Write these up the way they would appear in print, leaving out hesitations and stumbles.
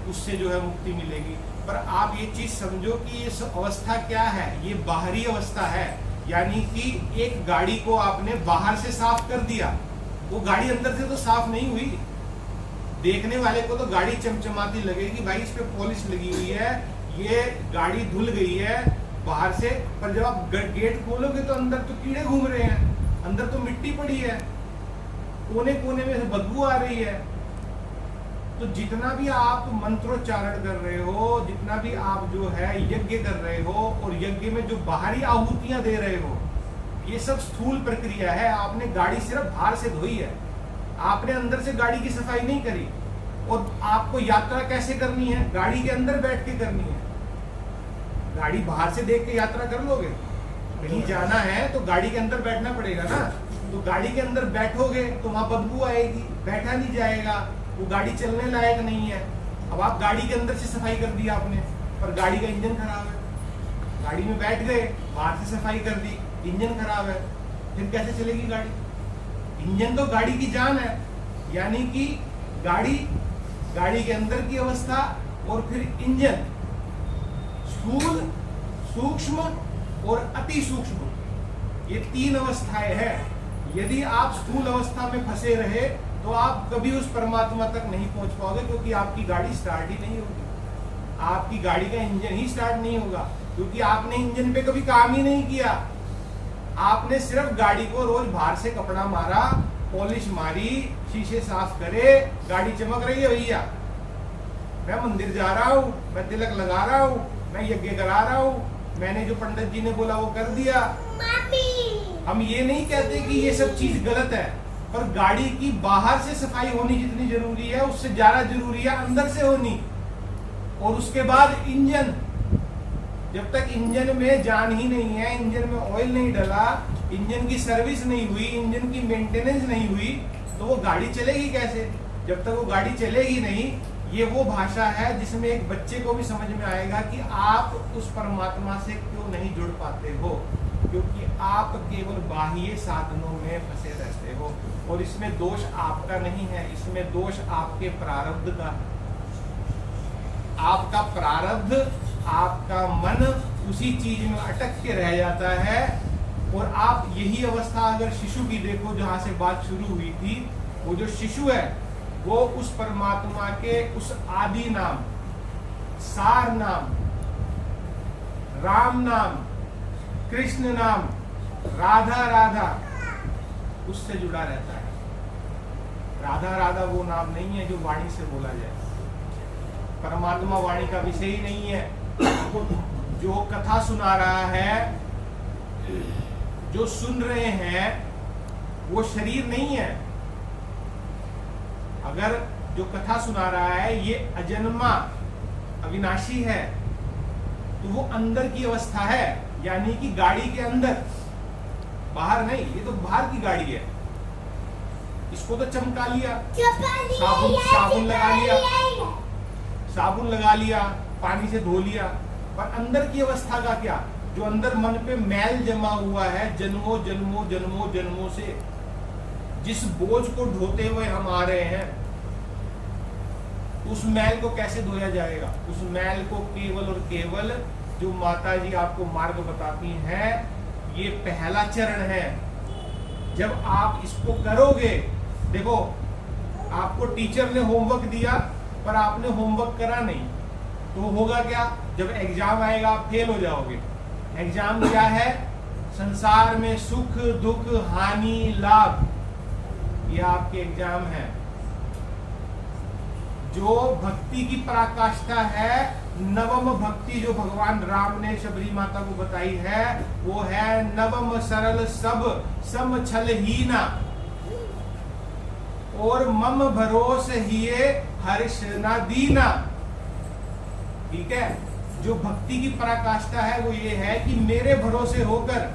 उससे जो है मुक्ति मिलेगी। पर आप ये चीज समझो कि इस अवस्था क्या है, ये बाहरी अवस्था है, यानी कि एक गाड़ी को आपने बाहर से साफ कर दिया, वो गाड़ी अंदर से तो साफ नहीं हुई। देखने वाले को तो गाड़ी चमचमाती लगेगी, भाई इस पे पॉलिश लगी हुई है, ये गाड़ी धुल गई है बाहर से, पर जब आप गेट खोलोगे तो अंदर तो कीड़े घूम रहे हैं, अंदर तो मिट्टी पड़ी है, कोने कोने में से बदबू आ रही है। तो जितना भी आप मंत्रोच्चारण कर रहे हो, जितना भी आप जो है यज्ञ कर रहे हो, और यज्ञ में जो बाहरी आहुतियां दे रहे हो, ये सब स्थूल प्रक्रिया है। आपने गाड़ी सिर्फ बाहर से धोई है, आपने अंदर से गाड़ी की सफाई नहीं करी। और आपको यात्रा कैसे करनी है? गाड़ी के अंदर बैठ के करनी है। गाड़ी बाहर से देख के यात्रा कर लोगे? कहीं जाना है तो गाड़ी के अंदर बैठना पड़ेगा ना। तो गाड़ी के अंदर बैठोगे तो वहां बदबू आएगी, बैठा नहीं जाएगा, वो गाड़ी चलने लायक नहीं है। अब आप गाड़ी के अंदर से सफाई कर दी आपने, पर गाड़ी का इंजन खराब है, गाड़ी में बैठ गए, बाहर से सफाई कर दी, इंजन खराब है, फिर कैसे चलेगी गाड़ी? इंजन तो गाड़ी की जान है, यानी कि गाड़ी के अंदर की अवस्था और फिर इंजन, स्थूल, सूक्ष्म और अति सूक्ष्म, ये तीन अवस्थाएं हैं। यदि आप स्थूल अवस्था में फंसे रहे तो आप कभी उस परमात्मा तक नहीं पहुंच पाओगे, क्योंकि आपकी गाड़ी स्टार्ट ही नहीं होगी, आपकी गाड़ी का इंजन ही स्टार्ट नहीं होगा, क्योंकि आपने इंजन पे कभी काम ही नहीं किया। आपने सिर्फ गाड़ी को रोज बाहर से कपड़ा मारा, पॉलिश मारी, शीशे साफ करे, गाड़ी चमक रही है, भैया मैं मंदिर जा रहा हूँ, मैं तिलक लगा रहा हूँ, मैं यज्ञ करा रहा हूँ, मैंने जो पंडित जी ने बोला वो कर दिया। हम ये नहीं कहते कि ये सब चीज गलत है, पर गाड़ी की बाहर से सफाई होनी जितनी जरूरी है, उससे ज्यादा जरूरी है अंदर से होनी। और उसके बाद इंजन, जब तक इंजन में जान ही नहीं है, इंजन में ऑयल नहीं डला, इंजन की सर्विस नहीं हुई, इंजन की मेंटेनेंस नहीं हुई, तो वो गाड़ी चलेगी कैसे? जब तक वो गाड़ी चलेगी नहीं। ये वो भाषा है जिसमें एक बच्चे को भी समझ में आएगा कि आप उस परमात्मा से क्यों नहीं जुड़ पाते हो, क्योंकि आप केवल बाह्य साधनों में फंसे रहते हो। और इसमें दोष आपका नहीं है, इसमें दोष आपके प्रारब्ध का। आपका प्रारब्ध, आपका मन उसी चीज में अटक के रह जाता है। और आप यही अवस्था अगर शिशु की देखो, जहां से बात शुरू हुई थी, वो जो शिशु है वो उस परमात्मा के उस आदि नाम, सार नाम, राम नाम, कृष्ण नाम, राधा राधा, उससे जुड़ा रहता है। राधा राधा वो नाम नहीं है जो वाणी से बोला जाए, परमात्मा वाणी का विषय ही नहीं है। जो कथा सुना रहा है, जो सुन रहे हैं, वो शरीर नहीं है। अगर जो कथा सुना रहा है ये अजन्मा अविनाशी है, तो वो अंदर की अवस्था है, यानी कि गाड़ी के अंदर, बाहर नहीं। ये तो बाहर की गाड़ी है, इसको तो चमका लिया, साबुन लगा लिया, साबुन लगा लिया, पानी से धो लिया, पर अंदर की अवस्था का क्या? जो अंदर मन पे मैल जमा हुआ है जन्मों जन्मों जन्मों जन्मों से, जिस बोझ को ढोते हुए हम आ रहे हैं, उस मैल को कैसे धोया जाएगा? उस मैल को केवल और केवल जो माता जी आपको मार्ग बताती हैं, ये पहला चरण है। जब आप इसको करोगे, देखो आपको टीचर ने होमवर्क दिया पर आपने होमवर्क करा नहीं, तो होगा क्या? जब एग्जाम आएगा आप फेल हो जाओगे। एग्जाम क्या है? संसार में सुख दुख हानि लाभ, ये आपके एग्जाम है। जो भक्ति की पराकाष्ठा है, नवम भक्ति जो भगवान राम ने शबरी माता को बताई है, वो है नवम सरल सब सम छल हीना और मम भरोस हिये हर्ष न दीना। ठीक है, जो भक्ति की पराकाष्ठा है वो ये है कि मेरे भरोसे होकर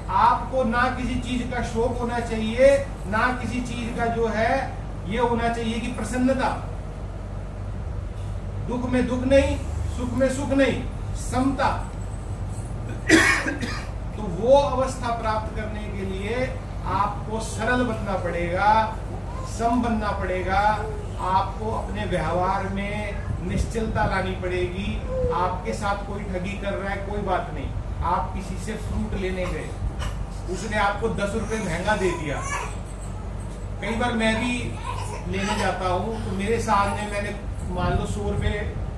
आपको ना किसी चीज का शौक होना चाहिए, ना किसी चीज का जो है ये होना चाहिए कि प्रसन्नता। दुख में दुख नहीं, सुख में सुख नहीं, समता। तो वो अवस्था प्राप्त करने के लिए आपको सरल बनना पड़ेगा, सम बनना पड़ेगा। आपको अपने व्यवहार में निश्चलता लानी पड़ेगी। आपके साथ कोई ठगी कर रहा है, कोई बात नहीं, आप किसी से फ्रूट लेने गए, उसने आपको 10 रुपए महंगा दे दिया। कई बार मैं भी लेने जाता हूँ तो मेरे सामने मैंने मान लो 100 रुपए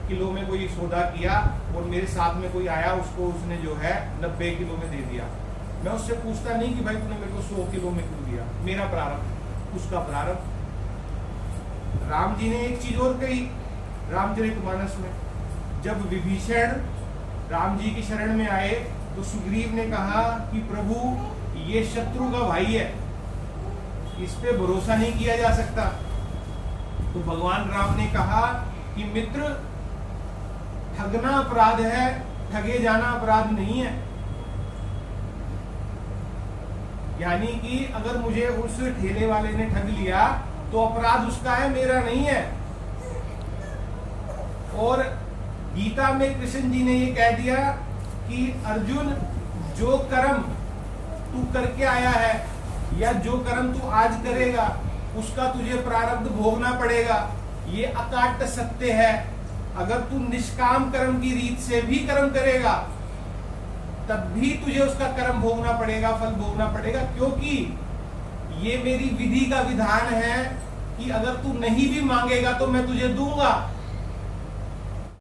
किलो में कोई सौदा किया और मेरे साथ में कोई आया, उसको उसने जो है 90 किलो में दे दिया। मैं उससे पूछता नहीं कि भाई तूने मेरे को 100 किलो में क्यों दिया, मेरा प्रारब्ध, उसका प्रारब्ध। राम जी ने एक चीज और कही रामचरितमानस में, जब विभीषण राम जी की शरण में आए तो सुग्रीव ने कहा कि प्रभु ये शत्रु का भाई है, इस पे भरोसा नहीं किया जा सकता। तो भगवान राम ने कहा कि मित्र, ठगना अपराध है, ठगे जाना अपराध नहीं है। यानी कि अगर मुझे उस ठेले वाले ने ठग लिया तो अपराध उसका है, मेरा नहीं है। और गीता में कृष्ण जी ने ये कह दिया कि अर्जुन, जो कर्म तू करके आया है या जो कर्म तू आज करेगा उसका तुझे प्रारब्ध भोगना पड़ेगा। ये अकाट्य सत्य है। अगर तू निष्काम कर्म की रीत से भी कर्म करेगा तब भी तुझे उसका कर्म भोगना पड़ेगा, फल भोगना पड़ेगा, क्योंकि ये मेरी विधि का विधान है कि अगर तू नहीं भी मांगेगा तो मैं तुझे दूंगा।